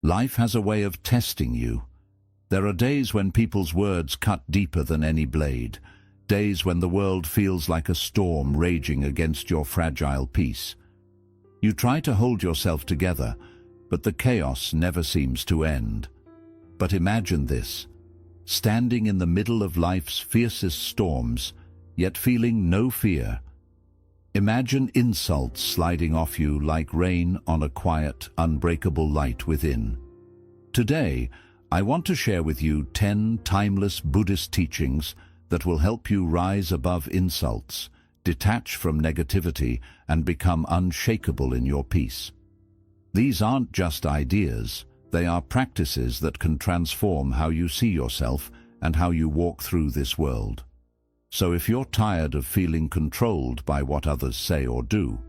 Life has a way of testing you. There are days when people's words cut deeper than any blade, days when the world feels like a storm raging against your fragile peace. You try to hold yourself together, but the chaos never seems to end. But imagine this, standing in the middle of life's fiercest storms, yet feeling no fear. Imagine insults sliding off you like rain on a quiet, unbreakable light within. Today, I want to share with you 10 timeless Buddhist teachings that will help you rise above insults, detach from negativity, and become unshakable in your peace. These aren't just ideas, they are practices that can transform how you see yourself and how you walk through this world. So if you're tired of feeling controlled by what others say or do,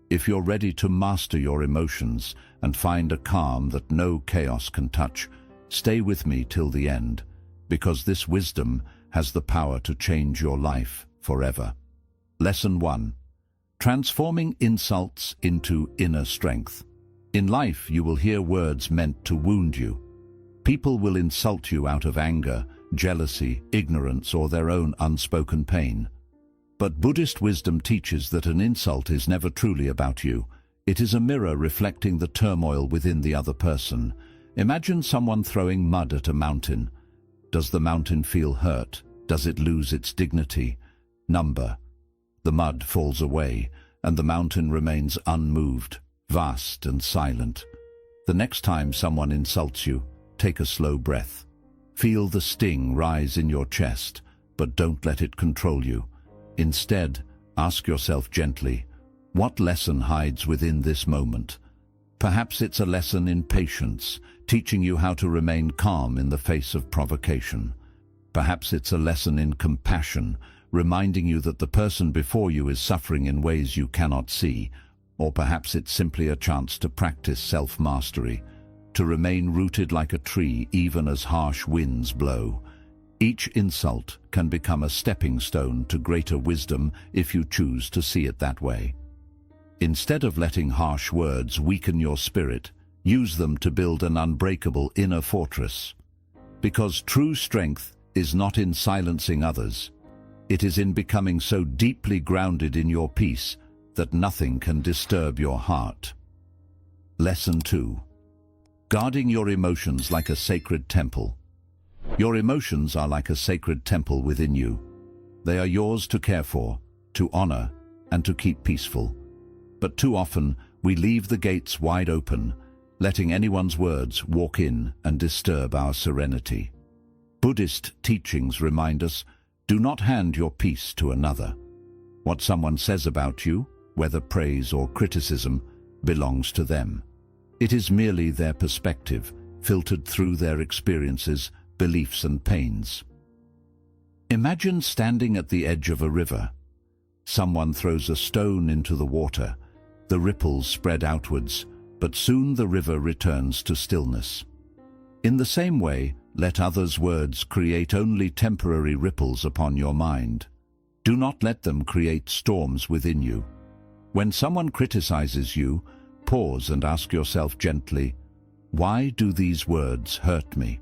if you're ready to master your emotions and find a calm that no chaos can touch, stay with me till the end, because this wisdom has the power to change your life forever. Lesson 1. Transforming insults into inner strength. In life, you will hear words meant to wound you. People will insult you out of anger, jealousy, ignorance, or their own unspoken pain. But Buddhist wisdom teaches that an insult is never truly about you. It is a mirror reflecting the turmoil within the other person. Imagine someone throwing mud at a mountain. Does the mountain feel hurt? Does it lose its dignity? Number. The mud falls away, and the mountain remains unmoved, vast and silent. The next time someone insults you, take a slow breath. Feel the sting rise in your chest, but don't let it control you. Instead, ask yourself gently, what lesson hides within this moment? Perhaps it's a lesson in patience, teaching you how to remain calm in the face of provocation. Perhaps it's a lesson in compassion, reminding you that the person before you is suffering in ways you cannot see. Or perhaps it's simply a chance to practice self-mastery, to remain rooted like a tree even as harsh winds blow. Each insult can become a stepping stone to greater wisdom if you choose to see it that way. Instead of letting harsh words weaken your spirit, use them to build an unbreakable inner fortress. Because true strength is not in silencing others. It is in becoming so deeply grounded in your peace that nothing can disturb your heart. Lesson 2. Guarding your emotions like a sacred temple. Your emotions are like a sacred temple within you. They are yours to care for, to honor, and to keep peaceful. But too often, we leave the gates wide open, letting anyone's words walk in and disturb our serenity. Buddhist teachings remind us, do not hand your peace to another. What someone says about you, whether praise or criticism, belongs to them. It is merely their perspective, filtered through their experiences, beliefs and pains. Imagine standing at the edge of a river. Someone throws a stone into the water. The ripples spread outwards, but soon the river returns to stillness. In the same way, let others' words create only temporary ripples upon your mind. Do not let them create storms within you. When someone criticizes you, pause and ask yourself gently, why do these words hurt me?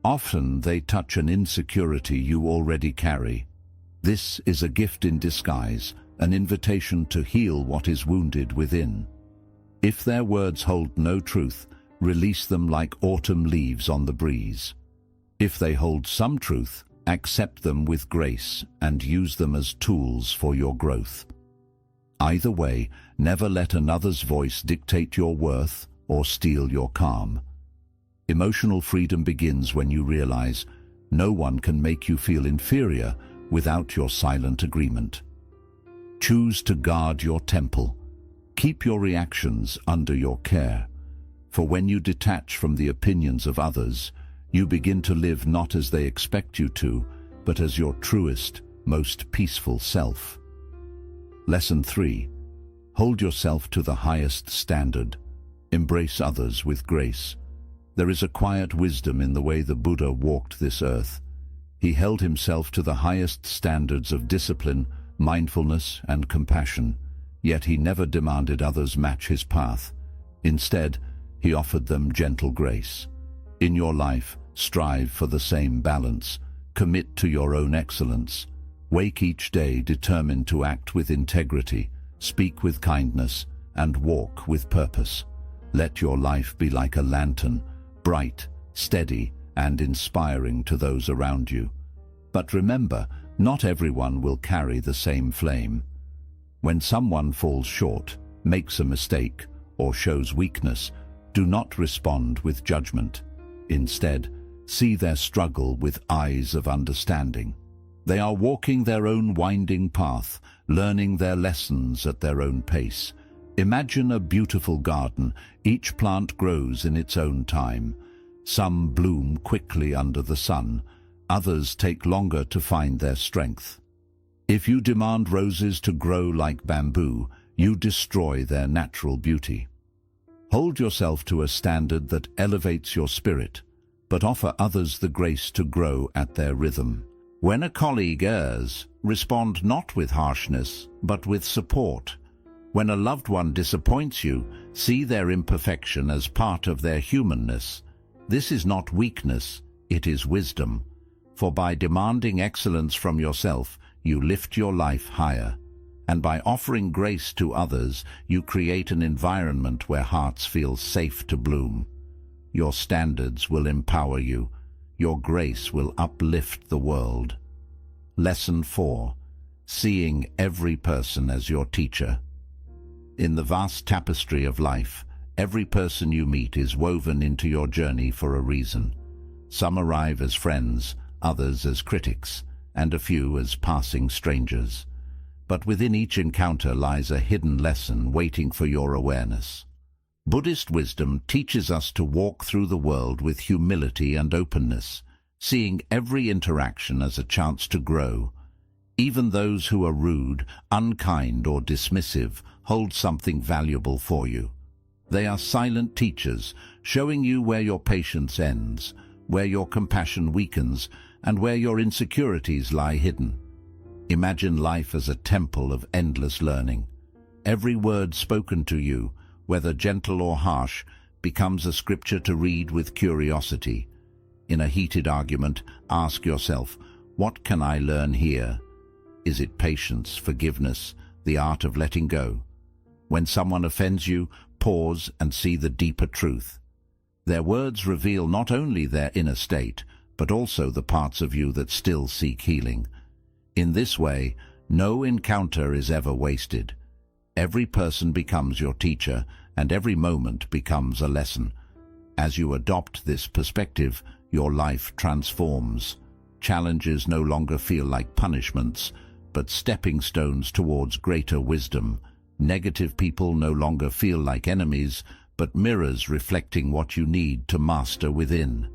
Often they touch an insecurity you already carry. This is a gift in disguise, an invitation to heal what is wounded within. If their words hold no truth, release them like autumn leaves on the breeze. If they hold some truth, accept them with grace and use them as tools for your growth. Either way, never let another's voice dictate your worth or steal your calm. Emotional freedom begins when you realize no one can make you feel inferior without your silent agreement. Choose to guard your temple. Keep your reactions under your care. For when you detach from the opinions of others, you begin to live not as they expect you to, but as your truest, most peaceful self. Lesson 3. Hold yourself to the highest standard. Embrace others with grace. There is a quiet wisdom in the way the Buddha walked this earth. He held himself to the highest standards of discipline, mindfulness, and compassion, yet he never demanded others match his path. Instead, He offered them gentle grace. In your life, strive for the same balance. Commit to your own excellence. Wake each day determined to act with integrity, speak with kindness, and walk with purpose. Let your life be like a lantern, bright, steady, and inspiring to those around you. But remember, not everyone will carry the same flame. When someone falls short, makes a mistake, or shows weakness, do not respond with judgment. Instead, see their struggle with eyes of understanding. They are walking their own winding path, learning their lessons at their own pace. Imagine a beautiful garden. Each plant grows in its own time. Some bloom quickly under the sun. Others take longer to find their strength. If you demand roses to grow like bamboo, you destroy their natural beauty. Hold yourself to a standard that elevates your spirit, but offer others the grace to grow at their rhythm. When a colleague errs, respond not with harshness, but with support. When a loved one disappoints you, see their imperfection as part of their humanness. This is not weakness, it is wisdom. For by demanding excellence from yourself, you lift your life higher. And by offering grace to others, you create an environment where hearts feel safe to bloom. Your standards will empower you. Your grace will uplift the world. Lesson 4. Seeing every person as your teacher. In the vast tapestry of life, every person you meet is woven into your journey for a reason. Some arrive as friends, others as critics, and a few as passing strangers. But within each encounter lies a hidden lesson waiting for your awareness. Buddhist wisdom teaches us to walk through the world with humility and openness, seeing every interaction as a chance to grow. Even those who are rude, unkind, or dismissive hold something valuable for you. They are silent teachers, showing you where your patience ends, where your compassion weakens, and where your insecurities lie hidden. Imagine life as a temple of endless learning. Every word spoken to you, whether gentle or harsh, becomes a scripture to read with curiosity. In a heated argument, ask yourself, what can I learn here? Is it patience, forgiveness, the art of letting go? When someone offends you, pause and see the deeper truth. Their words reveal not only their inner state, but also the parts of you that still seek healing. In this way, no encounter is ever wasted. Every person becomes your teacher, and every moment becomes a lesson. As you adopt this perspective, your life transforms. Challenges no longer feel like punishments, but stepping stones towards greater wisdom. Negative people no longer feel like enemies, but mirrors reflecting what you need to master within.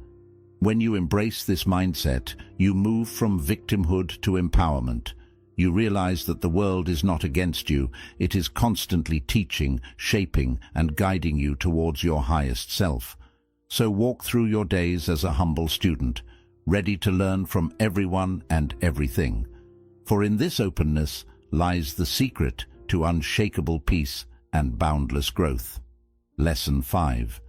When you embrace this mindset, you move from victimhood to empowerment. You realize that the world is not against you, it is constantly teaching, shaping, and guiding you towards your highest self. So walk through your days as a humble student, ready to learn from everyone and everything. For in this openness lies the secret to unshakable peace and boundless growth. Lesson 5.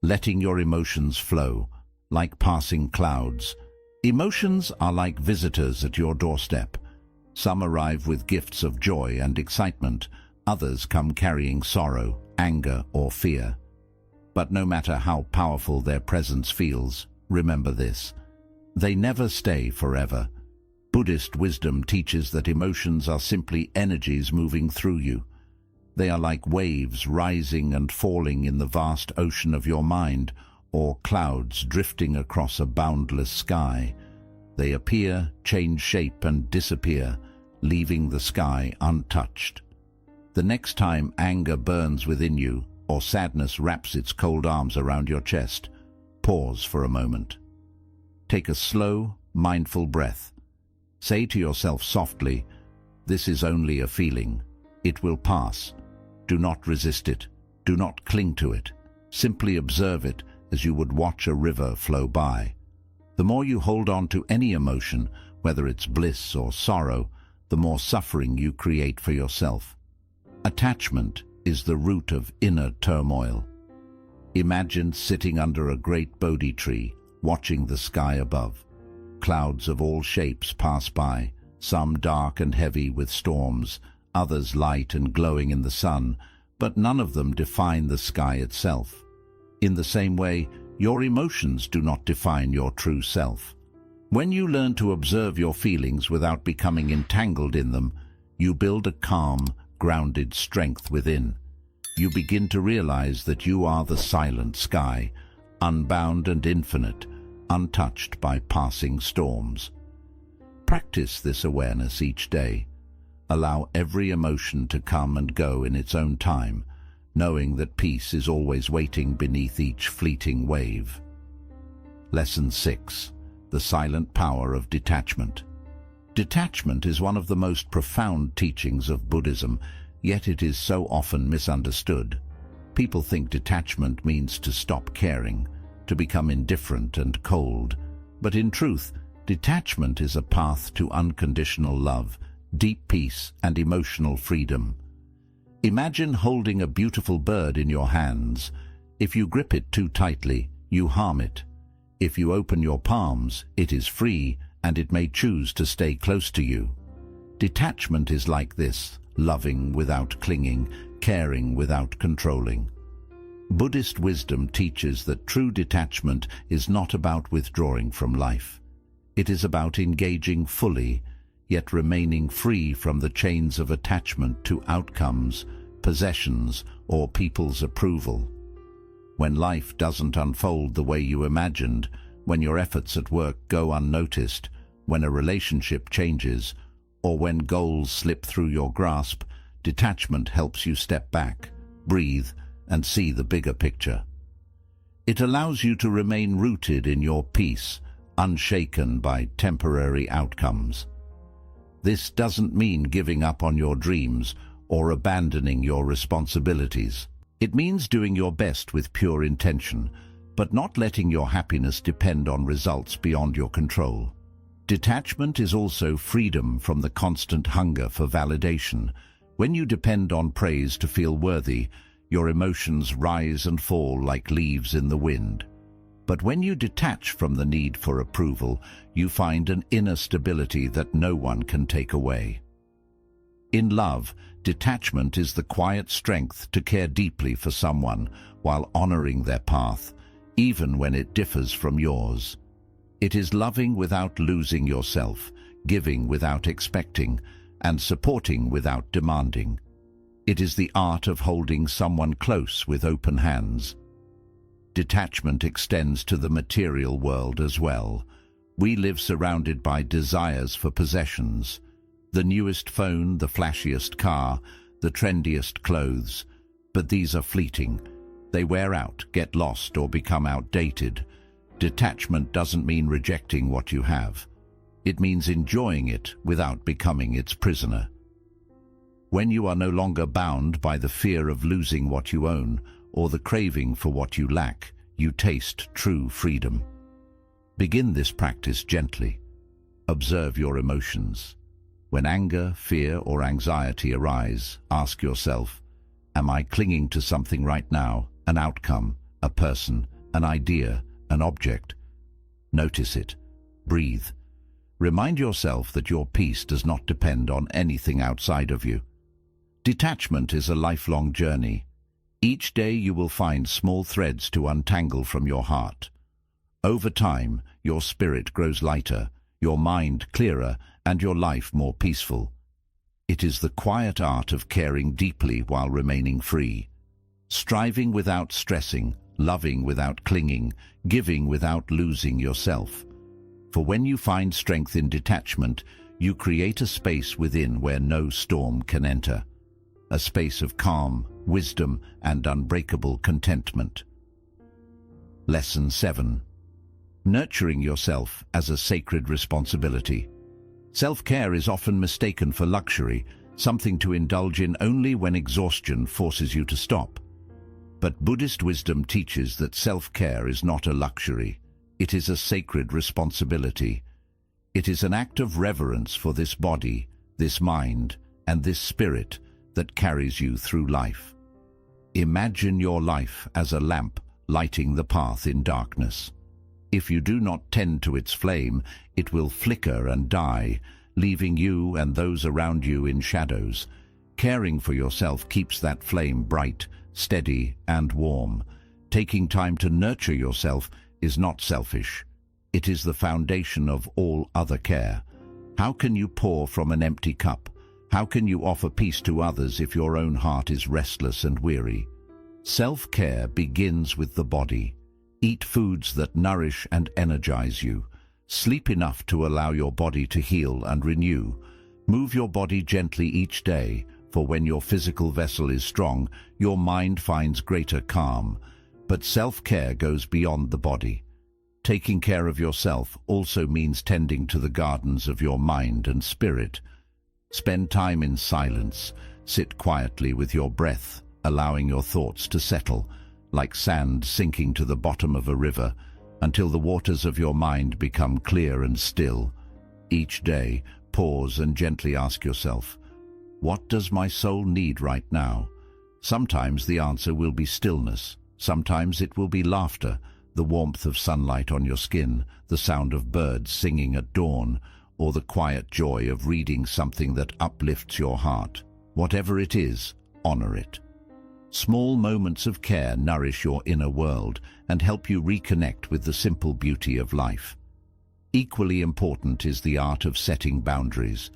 Letting your emotions flow. Like passing clouds. Emotions are like visitors at your doorstep. Some arrive with gifts of joy and excitement, others come carrying sorrow, anger, or fear. But no matter how powerful their presence feels, remember this: they never stay forever. Buddhist wisdom teaches that emotions are simply energies moving through you. They are like waves rising and falling in the vast ocean of your mind, or clouds drifting across a boundless sky. They appear, change shape, and disappear, leaving the sky untouched. The next time anger burns within you, or sadness wraps its cold arms around your chest, pause for a moment. Take a slow, mindful breath. Say to yourself softly, "This is only a feeling. It will pass." Do not resist it. Do not cling to it. Simply observe it as you would watch a river flow by. The more you hold on to any emotion, whether it's bliss or sorrow, the more suffering you create for yourself. Attachment is the root of inner turmoil. Imagine sitting under a great Bodhi tree, watching the sky above. Clouds of all shapes pass by, some dark and heavy with storms, others light and glowing in the sun, but none of them define the sky itself. In the same way, your emotions do not define your true self. When you learn to observe your feelings without becoming entangled in them, you build a calm, grounded strength within. You begin to realize that you are the silent sky, unbound and infinite, untouched by passing storms. Practice this awareness each day. Allow every emotion to come and go in its own time, knowing that peace is always waiting beneath each fleeting wave. Lesson 6. The silent power of detachment. Detachment is one of the most profound teachings of Buddhism, yet it is so often misunderstood. People think detachment means to stop caring, to become indifferent and cold. But in truth, detachment is a path to unconditional love, deep peace, and emotional freedom. Imagine holding a beautiful bird in your hands. If you grip it too tightly, you harm it. If you open your palms, it is free, and it may choose to stay close to you. Detachment is like this, loving without clinging, caring without controlling. Buddhist wisdom teaches that true detachment is not about withdrawing from life. It is about engaging fully, yet remaining free from the chains of attachment to outcomes, possessions, or people's approval. When life doesn't unfold the way you imagined, when your efforts at work go unnoticed, when a relationship changes, or when goals slip through your grasp, detachment helps you step back, breathe, and see the bigger picture. It allows you to remain rooted in your peace, unshaken by temporary outcomes. This doesn't mean giving up on your dreams or abandoning your responsibilities. It means doing your best with pure intention, but not letting your happiness depend on results beyond your control. Detachment is also freedom from the constant hunger for validation. When you depend on praise to feel worthy, your emotions rise and fall like leaves in the wind. But when you detach from the need for approval, you find an inner stability that no one can take away. In love, detachment is the quiet strength to care deeply for someone while honoring their path, even when it differs from yours. It is loving without losing yourself, giving without expecting, and supporting without demanding. It is the art of holding someone close with open hands. Detachment extends to the material world as well. We live surrounded by desires for possessions. The newest phone, the flashiest car, the trendiest clothes. But these are fleeting. They wear out, get lost, or become outdated. Detachment doesn't mean rejecting what you have. It means enjoying it without becoming its prisoner. When you are no longer bound by the fear of losing what you own or the craving for what you lack, you taste true freedom. Begin this practice gently. Observe your emotions. When anger, fear, or anxiety arise, ask yourself, am I clinging to something right now, an outcome, a person, an idea, an object? Notice it. Breathe. Remind yourself that your peace does not depend on anything outside of you. Detachment is a lifelong journey. Each day you will find small threads to untangle from your heart. Over time, your spirit grows lighter, your mind clearer, and your life more peaceful. It is the quiet art of caring deeply while remaining free. Striving without stressing, loving without clinging, giving without losing yourself. For when you find strength in detachment, you create a space within where no storm can enter. A space of calm, wisdom, and unbreakable contentment. Lesson 7. Nurturing yourself as a sacred responsibility. Self-care is often mistaken for luxury, something to indulge in only when exhaustion forces you to stop. But Buddhist wisdom teaches that self-care is not a luxury. It is a sacred responsibility. It is an act of reverence for this body, this mind, and this spirit that carries you through life. Imagine your life as a lamp lighting the path in darkness. If you do not tend to its flame, it will flicker and die, leaving you and those around you in shadows. Caring for yourself keeps that flame bright, steady, and warm. Taking time to nurture yourself is not selfish. It is the foundation of all other care. How can you pour from an empty cup? How can you offer peace to others if your own heart is restless and weary? Self-care begins with the body. Eat foods that nourish and energize you. Sleep enough to allow your body to heal and renew. Move your body gently each day, for when your physical vessel is strong, your mind finds greater calm. But self-care goes beyond the body. Taking care of yourself also means tending to the gardens of your mind and spirit. Spend time in silence. Sit quietly with your breath, allowing your thoughts to settle, like sand sinking to the bottom of a river, until the waters of your mind become clear and still. Each day, pause and gently ask yourself, what does my soul need right now? Sometimes the answer will be stillness. Sometimes it will be laughter, the warmth of sunlight on your skin, the sound of birds singing at dawn, or the quiet joy of reading something that uplifts your heart. Whatever it is, honor it. Small moments of care nourish your inner world and help you reconnect with the simple beauty of life. Equally important is the art of setting boundaries.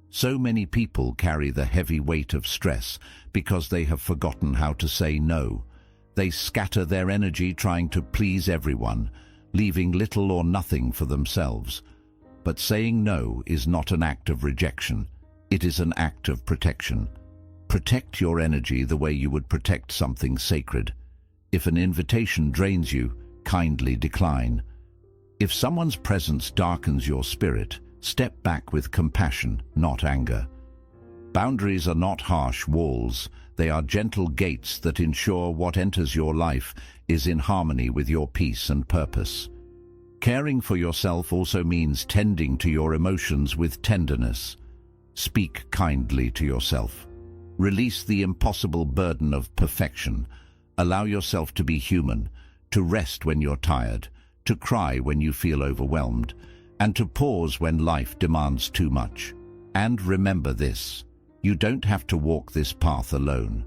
So many people carry the heavy weight of stress because they have forgotten how to say no. They scatter their energy trying to please everyone, leaving little or nothing for themselves. But saying no is not an act of rejection. It is an act of protection. Protect your energy the way you would protect something sacred. If an invitation drains you, kindly decline. If someone's presence darkens your spirit, step back with compassion, not anger. Boundaries are not harsh walls. They are gentle gates that ensure what enters your life is in harmony with your peace and purpose. Caring for yourself also means tending to your emotions with tenderness. Speak kindly to yourself. Release the impossible burden of perfection. Allow yourself to be human, to rest when you're tired, to cry when you feel overwhelmed, and to pause when life demands too much. And remember this, you don't have to walk this path alone.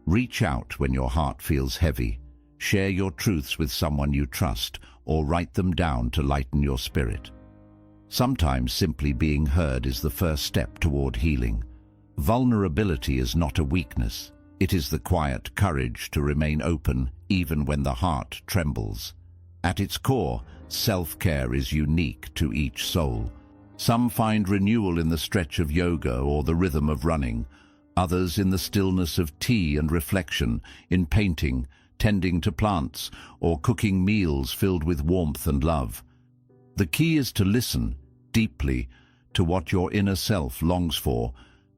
Reach out when your heart feels heavy. Share your truths with someone you trust, or write them down to lighten your spirit. Sometimes simply being heard is the first step toward healing. Vulnerability is not a weakness. It is the quiet courage to remain open even when the heart trembles. At its core, self-care is unique to each soul. Some find renewal in the stretch of yoga or the rhythm of running. Others in the stillness of tea and reflection, in painting, tending to plants, or cooking meals filled with warmth and love. The key is to listen deeply to what your inner self longs for,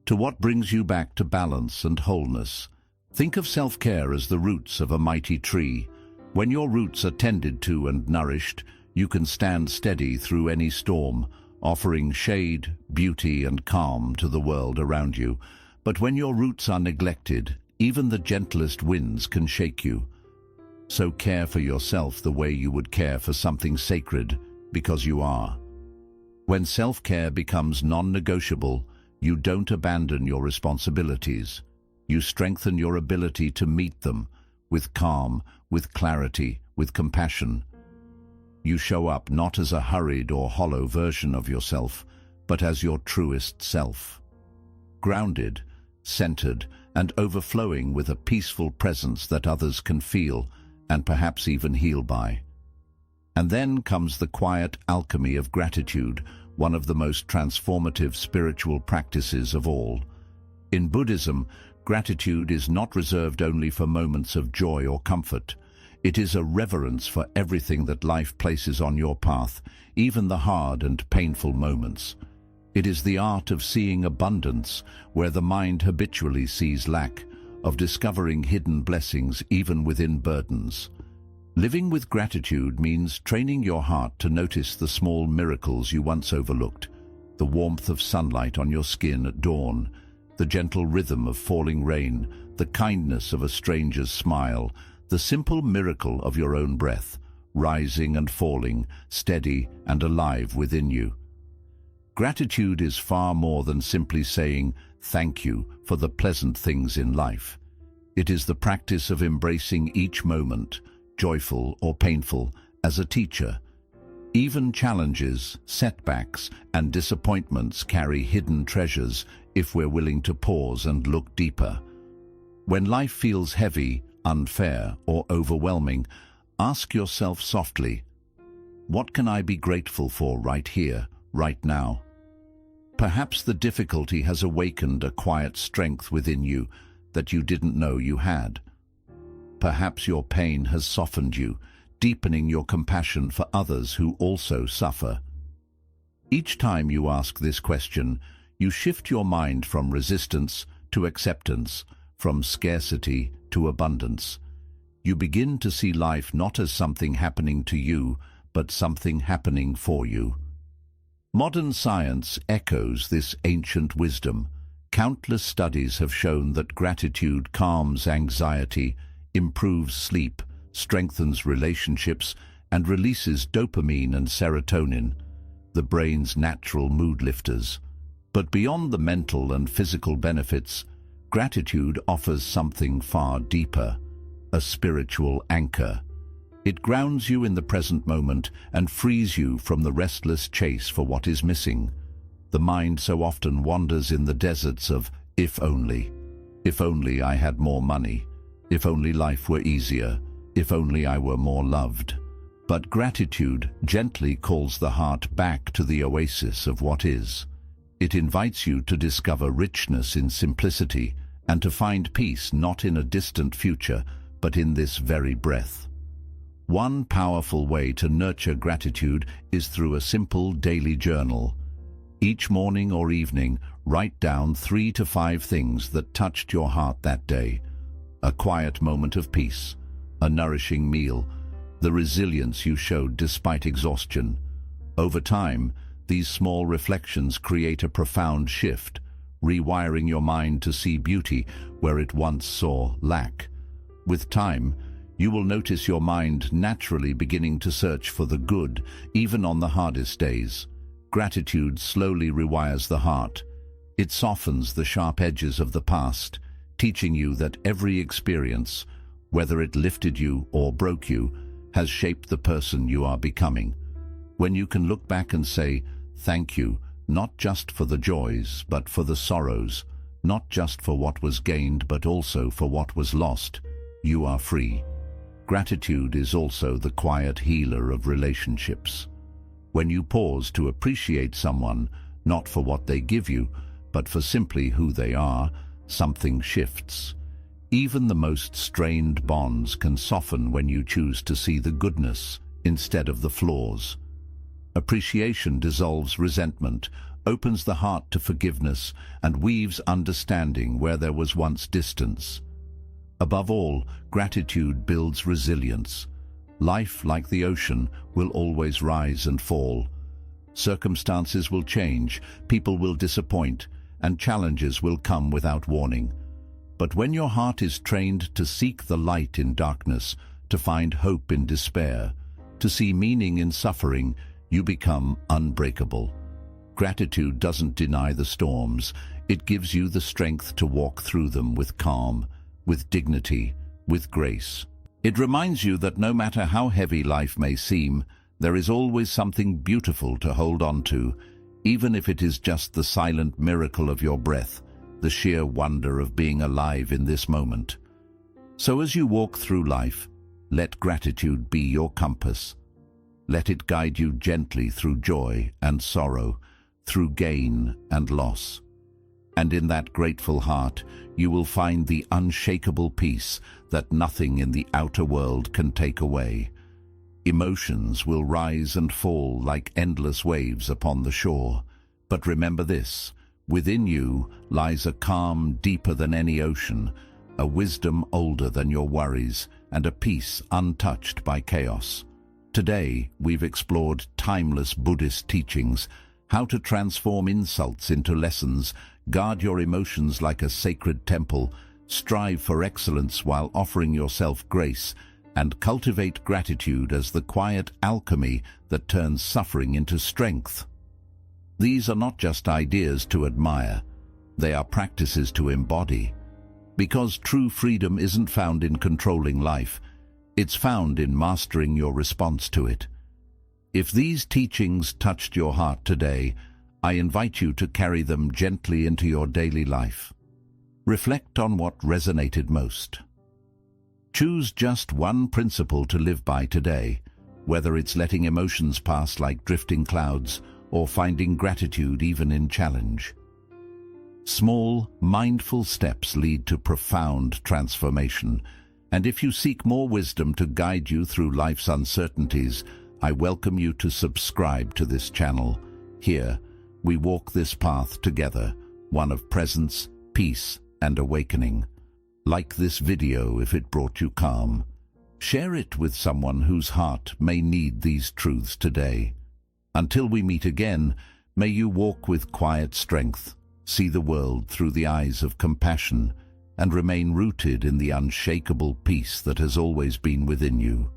to what brings you back to balance and wholeness. Think of self-care as the roots of a mighty tree. When your roots are tended to and nourished, you can stand steady through any storm, offering shade, beauty, and calm to the world around you. But when your roots are neglected, even the gentlest winds can shake you. So care for yourself the way you would care for something sacred, because you are. When self-care becomes non-negotiable, you don't abandon your responsibilities. You strengthen your ability to meet them with calm, with clarity, with compassion. You show up not as a hurried or hollow version of yourself, but as your truest self. Grounded, centered, and overflowing with a peaceful presence that others can feel and perhaps even heal by. And then comes the quiet alchemy of gratitude, one of the most transformative spiritual practices of all. In Buddhism, gratitude is not reserved only for moments of joy or comfort. It is a reverence for everything that life places on your path, even the hard and painful moments. It is the art of seeing abundance where the mind habitually sees lack, of discovering hidden blessings even within burdens. Living with gratitude means training your heart to notice the small miracles you once overlooked, the warmth of sunlight on your skin at dawn, the gentle rhythm of falling rain, the kindness of a stranger's smile, the simple miracle of your own breath, rising and falling, steady and alive within you. Gratitude is far more than simply saying thank you for the pleasant things in life. It is the practice of embracing each moment, joyful or painful, as a teacher. Even challenges, setbacks, and disappointments carry hidden treasures if we're willing to pause and look deeper. When life feels heavy, unfair, or overwhelming, ask yourself softly, what can I be grateful for right here, right now? Perhaps the difficulty has awakened a quiet strength within you that you didn't know you had. Perhaps your pain has softened you, deepening your compassion for others who also suffer. Each time you ask this question, you shift your mind from resistance to acceptance, from scarcity to abundance. You begin to see life not as something happening to you, but something happening for you. Modern science echoes this ancient wisdom. Countless studies have shown that gratitude calms anxiety, improves sleep, strengthens relationships, and releases dopamine and serotonin, the brain's natural mood lifters. But beyond the mental and physical benefits, gratitude offers something far deeper, a spiritual anchor. It grounds you in the present moment and frees you from the restless chase for what is missing. The mind so often wanders in the deserts of if only. If only I had more money. If only life were easier. If only I were more loved. But gratitude gently calls the heart back to the oasis of what is. It invites you to discover richness in simplicity and to find peace not in a distant future, but in this very breath. One powerful way to nurture gratitude is through a simple daily journal. Each morning or evening, write down 3 to 5 things that touched your heart that day. A quiet moment of peace, a nourishing meal, the resilience you showed despite exhaustion. Over time, these small reflections create a profound shift, rewiring your mind to see beauty where it once saw lack. With time, you will notice your mind naturally beginning to search for the good, even on the hardest days. Gratitude slowly rewires the heart. It softens the sharp edges of the past, teaching you that every experience, whether it lifted you or broke you, has shaped the person you are becoming. When you can look back and say, thank you, not just for the joys, but for the sorrows, not just for what was gained, but also for what was lost, you are free. Gratitude is also the quiet healer of relationships. When you pause to appreciate someone, not for what they give you, but for simply who they are, something shifts. Even the most strained bonds can soften when you choose to see the goodness instead of the flaws. Appreciation dissolves resentment, opens the heart to forgiveness, and weaves understanding where there was once distance. Above all, gratitude builds resilience. Life, like the ocean, will always rise and fall. Circumstances will change, people will disappoint, and challenges will come without warning. But when your heart is trained to seek the light in darkness, to find hope in despair, to see meaning in suffering, you become unbreakable. Gratitude doesn't deny the storms, it gives you the strength to walk through them with calm, with dignity, with grace. It reminds you that no matter how heavy life may seem, there is always something beautiful to hold on to, even if it is just the silent miracle of your breath, the sheer wonder of being alive in this moment. So as you walk through life, let gratitude be your compass. Let it guide you gently through joy and sorrow, through gain and loss. And in that grateful heart, you will find the unshakable peace that nothing in the outer world can take away. Emotions will rise and fall like endless waves upon the shore. But remember this, within you lies a calm deeper than any ocean, a wisdom older than your worries, and a peace untouched by chaos. Today, we've explored timeless Buddhist teachings, how to transform insults into lessons, guard your emotions like a sacred temple, Strive for excellence while offering yourself grace, and cultivate gratitude as the quiet alchemy that turns suffering into strength. These are not just ideas to admire, they are practices to embody. Because true freedom isn't found in controlling life, it's found in mastering your response to it. If these teachings touched your heart today, I invite you to carry them gently into your daily life. Reflect on what resonated most. Choose just one principle to live by today, whether it's letting emotions pass like drifting clouds or finding gratitude even in challenge. Small, mindful steps lead to profound transformation, and if you seek more wisdom to guide you through life's uncertainties, I welcome you to subscribe to this channel. Here, we walk this path together, one of presence, peace, and awakening. Like this video if it brought you calm. Share it with someone whose heart may need these truths today. Until we meet again, may you walk with quiet strength, see the world through the eyes of compassion, and remain rooted in the unshakable peace that has always been within you.